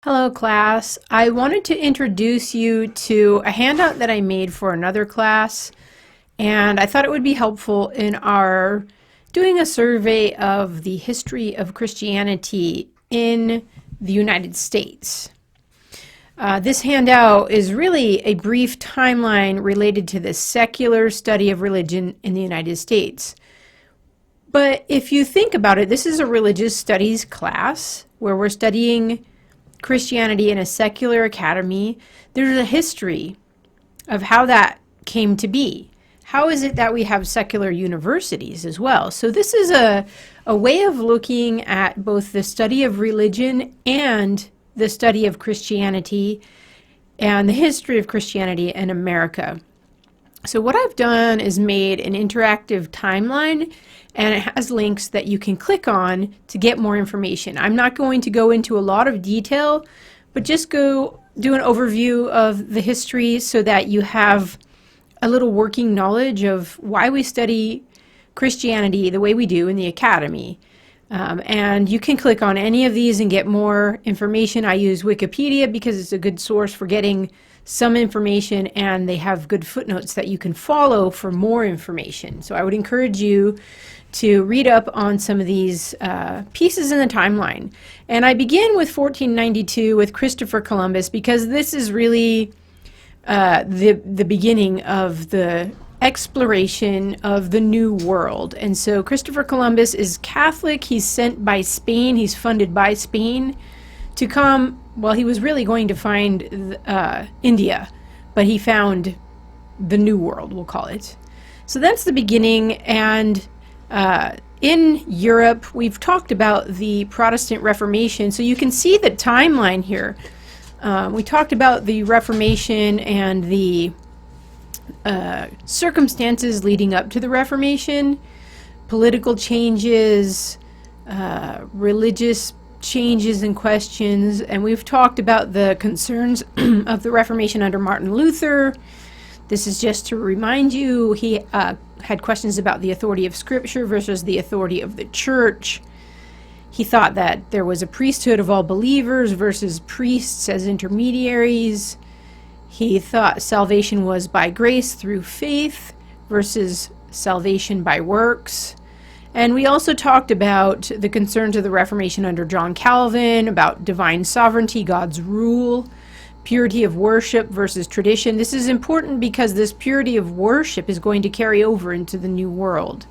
Hello, class. I wanted to introduce you to a handout that I made for another class, and I thought it would be helpful in our doing a survey of the history of Christianity in the United States. This handout is really a brief timeline related to the secular study of religion in the United States. But if you think about it, this is a religious studies class where we're studying Christianity in a secular academy. There's a history of how that came to be. How is it that we have secular universities as well? So this is a way of looking at both the study of religion and the study of Christianity and the history of Christianity in America. So what I've done is made an interactive timeline, and it has links that you can click on to get more information. I'm not going to go into a lot of detail, but just go do an overview of the history so that you have a little working knowledge of why we study Christianity the way we do in the academy. And you can click on any of these and get more information. I use Wikipedia because it's a good source for getting some information, and they have good footnotes that you can follow for more information. So I would encourage you to read up on some of these pieces in the timeline. And I begin with 1492 with Christopher Columbus because this is really the beginning of the exploration of the New World. And so Christopher Columbus is Catholic. He's sent by Spain. He's funded by Spain to come. Well, he was really going to find India, but he found the New World, we'll call it. So that's the beginning. And in Europe, we've talked about the Protestant Reformation. So you can see the timeline here. We talked about the Reformation and the circumstances leading up to the Reformation, political changes, religious changes and questions, and we've talked about the concerns of the Reformation under Martin Luther. This is just to remind you, he had questions about the authority of Scripture versus the authority of the church. He thought that there was a priesthood of all believers versus priests as intermediaries. He thought salvation was by grace through faith versus salvation by works. And we also talked about the concerns of the Reformation under John Calvin, about divine sovereignty, God's rule, purity of worship versus tradition. This is important because this purity of worship is going to carry over into the New World.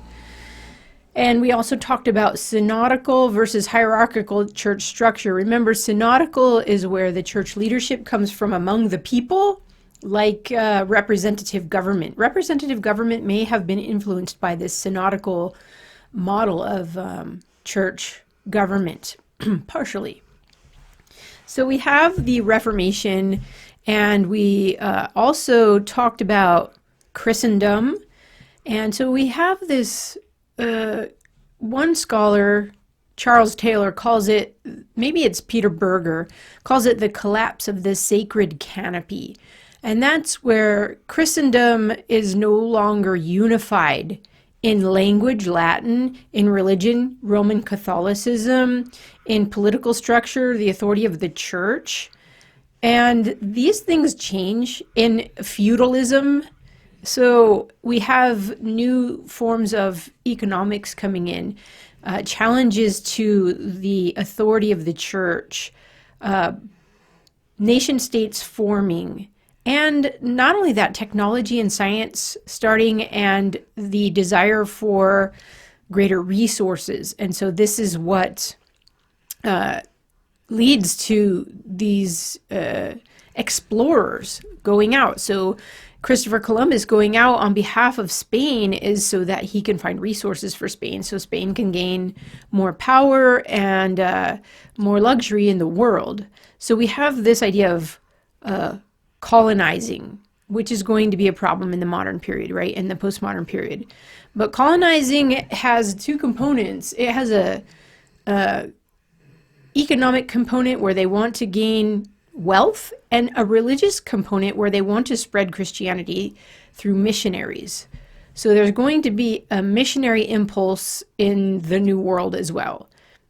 And we also talked about synodical versus hierarchical church structure. Remember, synodical is where the church leadership comes from among the people, like representative government. Representative government may have been influenced by this synodical model of church government, partially. So we have the Reformation, and we also talked about Christendom. And so we have this, one scholar, Charles Taylor, calls it, maybe it's Peter Berger, calls it the collapse of the sacred canopy. And that's where Christendom is no longer unified in language, Latin, in religion, Roman Catholicism, in political structure, the authority of the church. And these things change in feudalism. So we have new forms of economics coming in, challenges to the authority of the church, nation states forming, and not only that, technology and science starting, and the desire for greater resources. And so this is what leads to these explorers going out. So Christopher Columbus going out on behalf of Spain is so that he can find resources for Spain, so Spain can gain more power and more luxury in the world. So we have this idea of colonizing, which is going to be a problem in the modern period, right? In the postmodern period. But colonizing has two components. It has a economic component where they want to gain wealth, and a religious component where they want to spread Christianity through missionaries. So there's going to be a missionary impulse in the New World as well.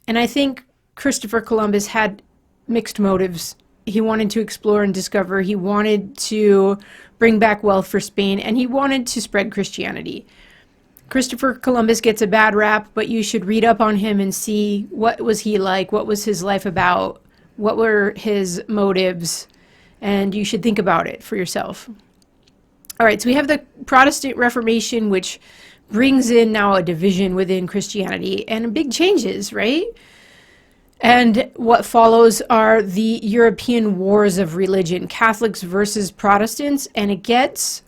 And I think Christopher Columbus had mixed motives. He wanted to explore and discover. He wanted to bring back wealth for Spain, and he wanted to spread Christianity. Christopher Columbus gets a bad rap, but you should read up on him and see what was he like, what was his life about, what were his motives, and you should think about it for yourself. All right, so we have the Protestant Reformation, which brings in now a division within Christianity and big changes, right? And what follows are the European wars of religion, Catholics versus Protestants, and it gets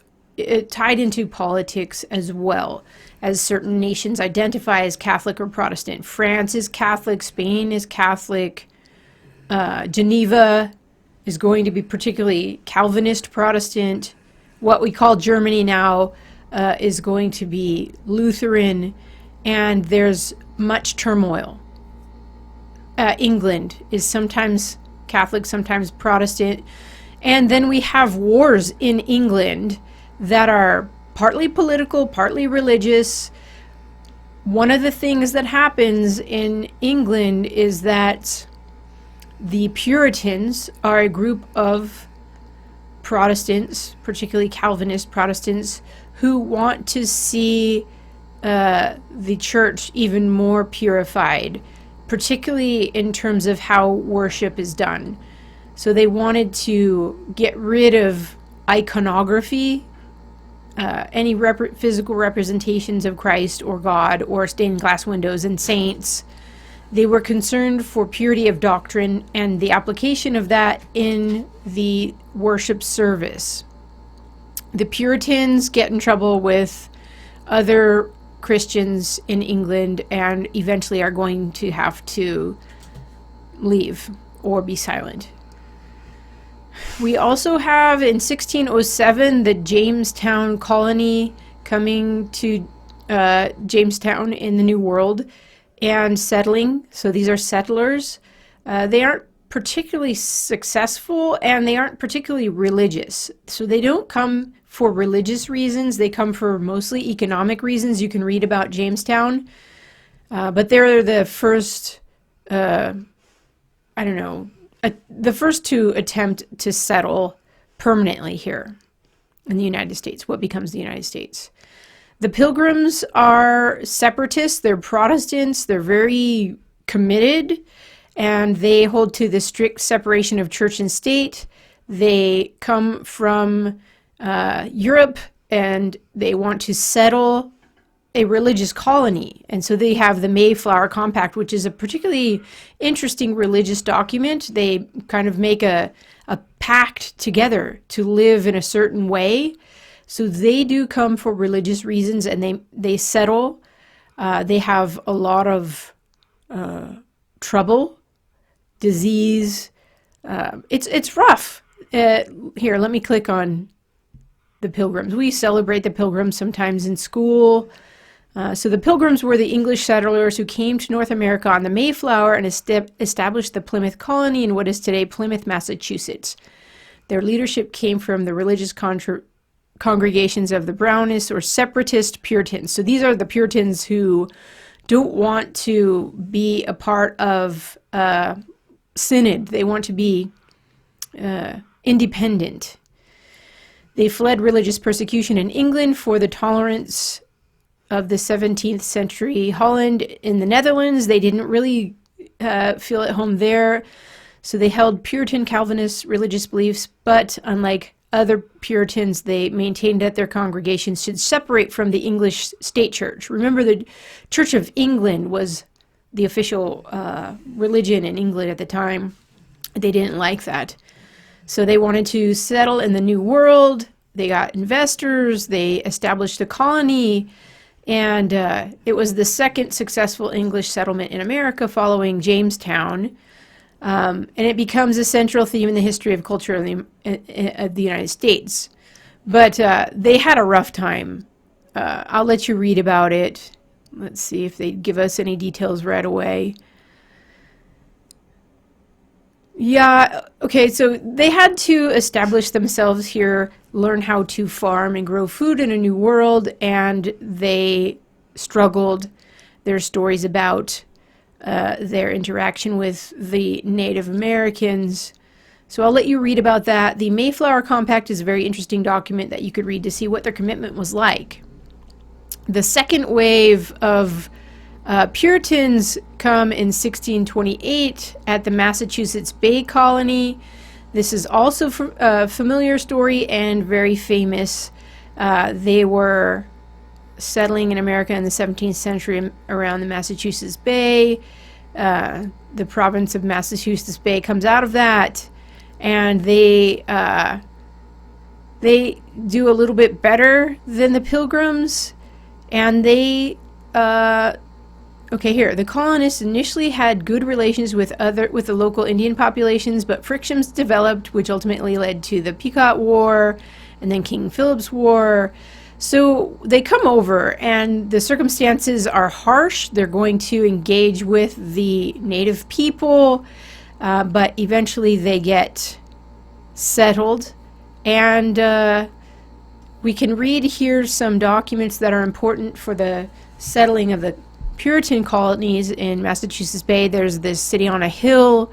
tied into politics as well, as certain nations identify as Catholic or Protestant. France is Catholic, Spain is Catholic, Geneva is going to be particularly Calvinist Protestant. What we call Germany now is going to be Lutheran, and there's much turmoil. England is sometimes Catholic, sometimes Protestant. And then we have wars in England that are partly political, partly religious. One of the things that happens in England is that the Puritans are a group of Protestants, particularly Calvinist Protestants, who want to see the church even more purified, particularly in terms of how worship is done. So they wanted to get rid of iconography, any physical representations of Christ or God or stained glass windows and saints. They were concerned for purity of doctrine and the application of that in the worship service. The Puritans get in trouble with other Christians in England and eventually are going to have to leave or be silent. We also have in 1607 the Jamestown colony coming to Jamestown in the New World and settling. So these are settlers. They aren't particularly successful and they aren't particularly religious. So they don't come for religious reasons. They come for mostly economic reasons. You can read about Jamestown. But they're the first, the first to attempt to settle permanently here in the United States, what becomes the United States. The Pilgrims are separatists, they're Protestants, they're very committed, and they hold to the strict separation of church and state. They come from Europe, and they want to settle a religious colony. And so they have the Mayflower Compact, which is a particularly interesting religious document. They kind of make a pact together to live in a certain way. So they do come for religious reasons, and they settle. They have a lot of trouble, disease. It's rough. Here, let me click on the Pilgrims. We celebrate the Pilgrims sometimes in school. So the Pilgrims were the English settlers who came to North America on the Mayflower and established the Plymouth colony in what is today Plymouth, Massachusetts. Their leadership came from the religious congregations of the Brownist or separatist Puritans. So these are the Puritans who don't want to be a part of synod. They want to be independent. They fled religious persecution in England for the tolerance of the 17th century Holland in the Netherlands. They didn't really feel at home there. So they held Puritan Calvinist religious beliefs, but unlike other Puritans, they maintained that their congregations should separate from the English state church. Remember, the Church of England was the official religion in England at the time. They didn't like that. So they wanted to settle in the New World. They got investors. They established a colony. And it was the second successful English settlement in America following Jamestown. And it becomes a central theme in the history of culture of the United States. But they had a rough time. I'll let you read about it. Let's see if they give us any details right away. Yeah, okay, so they had to establish themselves here, learn how to farm and grow food in a new world, and they struggled. There's stories about their interaction with the Native Americans. So I'll let you read about that. The Mayflower Compact is a very interesting document that you could read to see what their commitment was like. The second wave of Puritans come in 1628 at the Massachusetts Bay Colony. This is also a familiar story and very famous. They were settling in America in the 17th century around the Massachusetts Bay. The province of Massachusetts Bay comes out of that, and they do a little bit better than the Pilgrims, and they okay, here, the colonists initially had good relations with the local Indian populations, but frictions developed, which ultimately led to the Pequot War and then King Philip's War. So they come over, and the circumstances are harsh. They're going to engage with the native people, but eventually they get settled. And we can read here some documents that are important for the settling of the Puritan colonies in Massachusetts Bay. There's this City on a Hill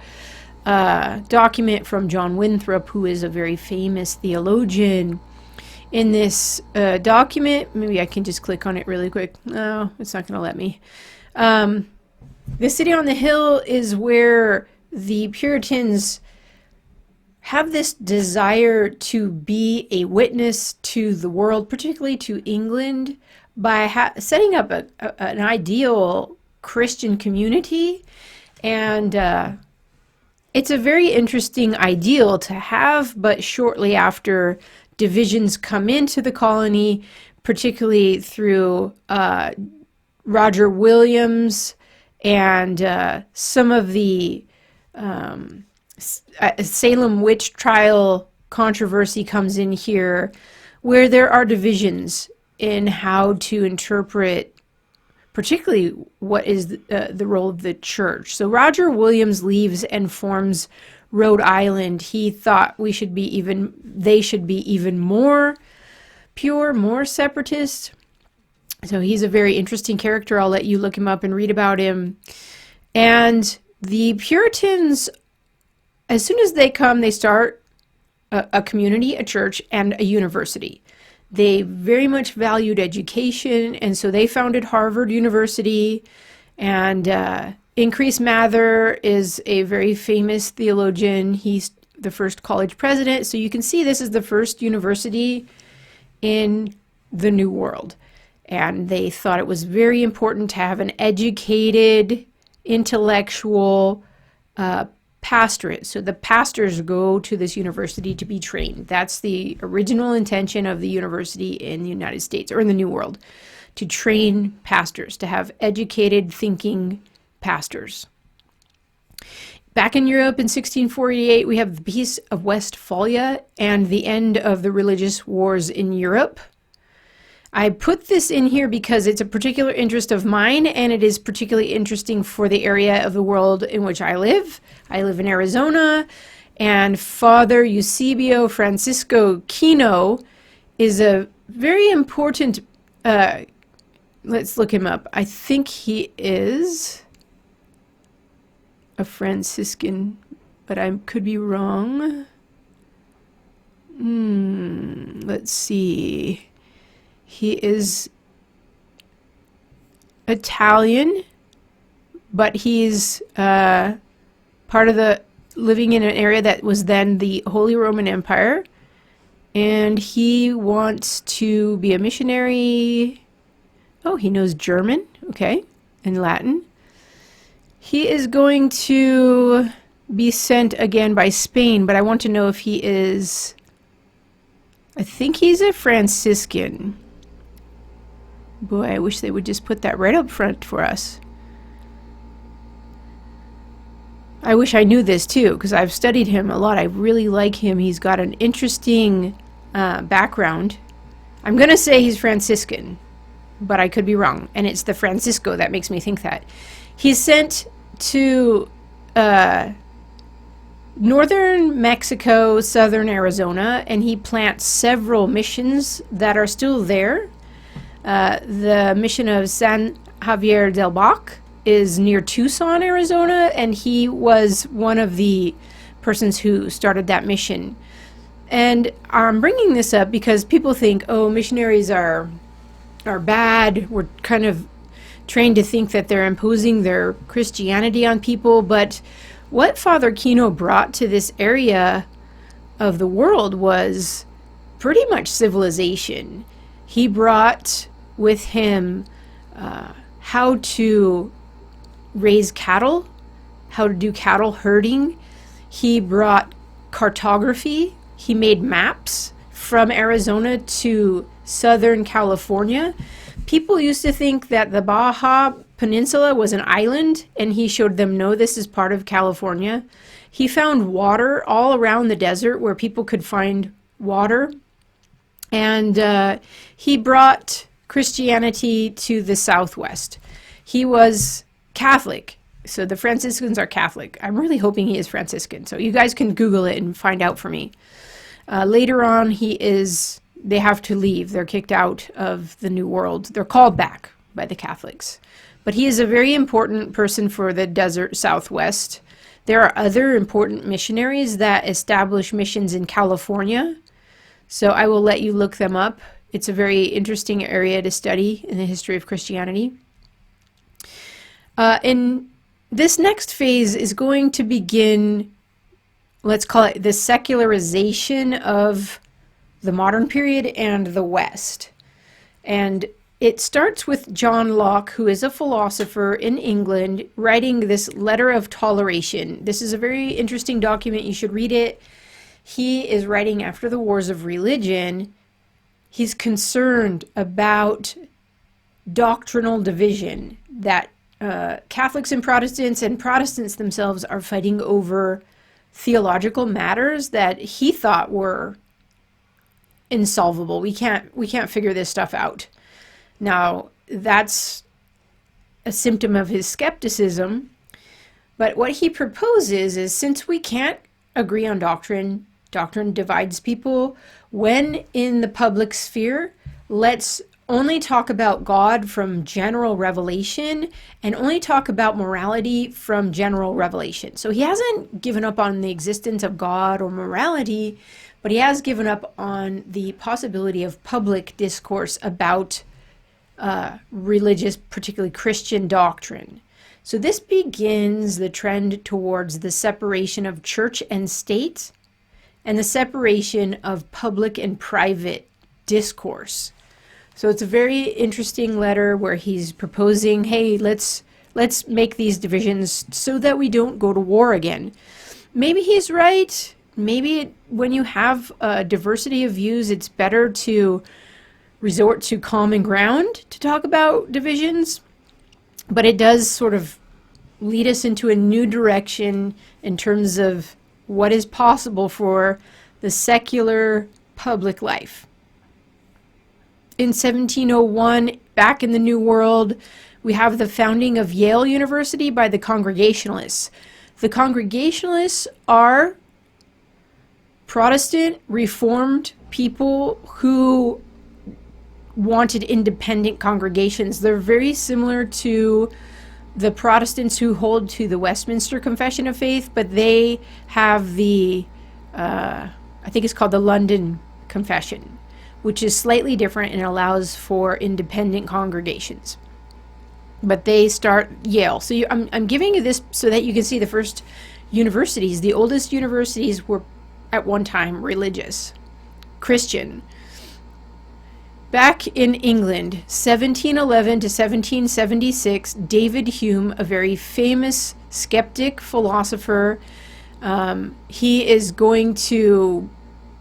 document from John Winthrop, who is a very famous theologian. In this document, maybe I can just click on it really quick. No, it's not going to let me. The City on the Hill is where the Puritans have this desire to be a witness to the world, particularly to England, by setting up an ideal Christian community. And it's a very interesting ideal to have, but shortly after, divisions come into the colony, particularly through Roger Williams, and some of the Salem witch trial controversy comes in here, where there are divisions in how to interpret particularly what is the role of the church. So Roger Williams leaves and forms Rhode Island. He thought they should be even more pure, more separatist. So he's a very interesting character. I'll let you look him up and read about him. And the Puritans, as soon as they come, they start a community, a church, and a university. They very much valued education, and so they founded Harvard University. And Increase Mather is a very famous theologian. He's the first college president. So you can see this is the first university in the New World. And they thought it was very important to have an educated, intellectual pastorate. So the pastors go to this university to be trained. That's the original intention of the university in the United States, or in the New World, to train pastors, to have educated, thinking pastors. Back in Europe in 1648, we have the Peace of Westphalia and the end of the religious wars in Europe. I put this in here because it's a particular interest of mine, and it is particularly interesting for the area of the world in which I live. I live in Arizona, and Father Eusebio Francisco Kino is a very important, let's look him up. I think he is a Franciscan, but I could be wrong. Let's see. He is Italian, but he's part of the living in an area that was then the Holy Roman Empire, and he wants to be a missionary. Oh, he knows German, okay, and Latin. He is going to be sent again by Spain, but I want to know if he is, I think he's a Franciscan. Boy, I wish they would just put that right up front for us. I wish I knew this too, because I've studied him a lot. I really like him. He's got an interesting background. I'm going to say he's Franciscan, but I could be wrong. And it's the Francisco that makes me think that. He's sent to northern Mexico, southern Arizona, and he plants several missions that are still there. The mission of San Javier del Bac is near Tucson, Arizona, and he was one of the persons who started that mission. And I'm bringing this up because people think, oh, missionaries are bad. We're kind of trained to think that they're imposing their Christianity on people. But what Father Kino brought to this area of the world was pretty much civilization. He brought with him how to raise cattle, how to do cattle herding. He brought cartography. He made maps from Arizona to Southern California. People used to think that the Baja Peninsula was an island, and he showed them, no, this is part of California. He found water all around the desert where people could find water. And he brought Christianity to the Southwest. He was Catholic. So the Franciscans are Catholic. I'm really hoping he is Franciscan. So you guys can Google it and find out for me. Later on, they have to leave. They're kicked out of the New World. They're called back by the Catholics. But he is a very important person for the desert Southwest. There are other important missionaries that establish missions in California. So I will let you look them up. It's a very interesting area to study in the history of Christianity. And this next phase is going to begin, let's call it the secularization of the modern period and the West. And it starts with John Locke, who is a philosopher in England, writing this Letter of Toleration. This is a very interesting document. You should read it. He is writing after the wars of religion. He's concerned about doctrinal division, that Catholics and Protestants themselves are fighting over theological matters that he thought were insolvable. We can't figure this stuff out. Now, that's a symptom of his skepticism, but what he proposes is, since we can't agree on doctrine divides people, when in the public sphere, let's only talk about God from general revelation and only talk about morality from general revelation. So he hasn't given up on the existence of God or morality, but he has given up on the possibility of public discourse about religious, particularly Christian doctrine. So this begins the trend towards the separation of church and state and the separation of public and private discourse. So it's a very interesting letter where he's proposing, hey, let's make these divisions so that we don't go to war again. Maybe he's right. Maybe when you have a diversity of views, it's better to resort to common ground to talk about divisions. But it does sort of lead us into a new direction in terms of what is possible for the secular public life. In 1701, back in the New World, we have the founding of Yale University by the Congregationalists. The Congregationalists are Protestant, Reformed people who wanted independent congregations. They're very similar to the Protestants who hold to the Westminster Confession of Faith, but they have the, I think it's called the London Confession, which is slightly different and allows for independent congregations. But they start Yale. So I'm giving you this so that you can see the first universities. The oldest universities were at one time religious, Christian. Back in England, 1711 to 1776, David Hume, a very famous skeptic philosopher, he is going to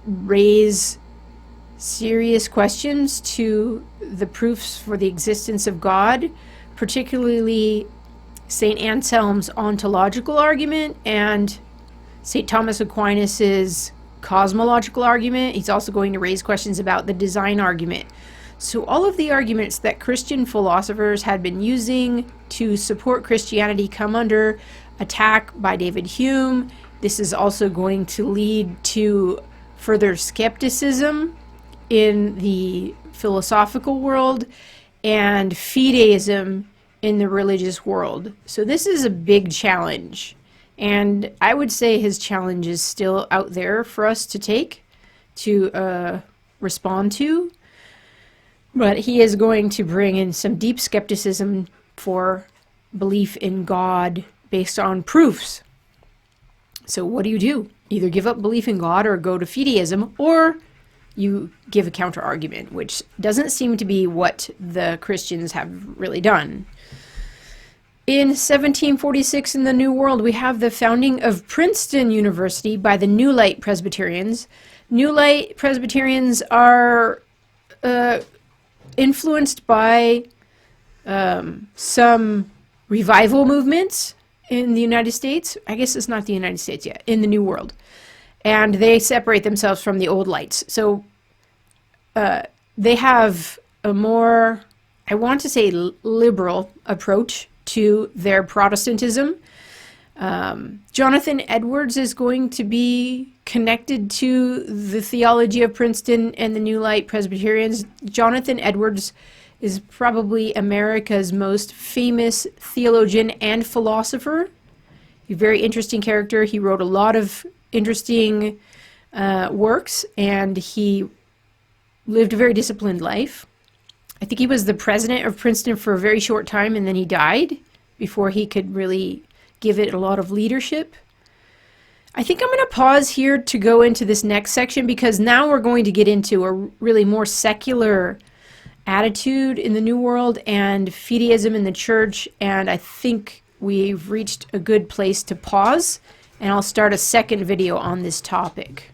raise serious questions to the proofs for the existence of God, particularly St. Anselm's ontological argument and St. Thomas Aquinas's cosmological argument. He's also going to raise questions about the design argument. So all of the arguments that Christian philosophers had been using to support Christianity come under attack by David Hume. This is also going to lead to further skepticism in the philosophical world and fideism in the religious world. So this is a big challenge. And I would say his challenge is still out there for us to take, to respond to. But he is going to bring in some deep skepticism for belief in God based on proofs. So what do? Either give up belief in God or go to fideism, or you give a counter argument, which doesn't seem to be what the Christians have really done. In 1746 in the New World, we have the founding of Princeton University by the New Light Presbyterians. New Light Presbyterians are influenced by some revival movements in the United States. I guess it's not the United States yet, in the New World. And they separate themselves from the old lights. So they have a more, I want to say, liberal approach to their Protestantism. Jonathan Edwards is going to be connected to the theology of Princeton and the New Light Presbyterians. Jonathan Edwards is probably America's most famous theologian and philosopher. He's a very interesting character. He wrote a lot of interesting works, and he lived a very disciplined life. I think he was the president of Princeton for a very short time, and then he died before he could really give it a lot of leadership. I think I'm going to pause here to go into this next section, because now we're going to get into a really more secular attitude in the New World and fideism in the church, and I think we've reached a good place to pause, and I'll start a second video on this topic.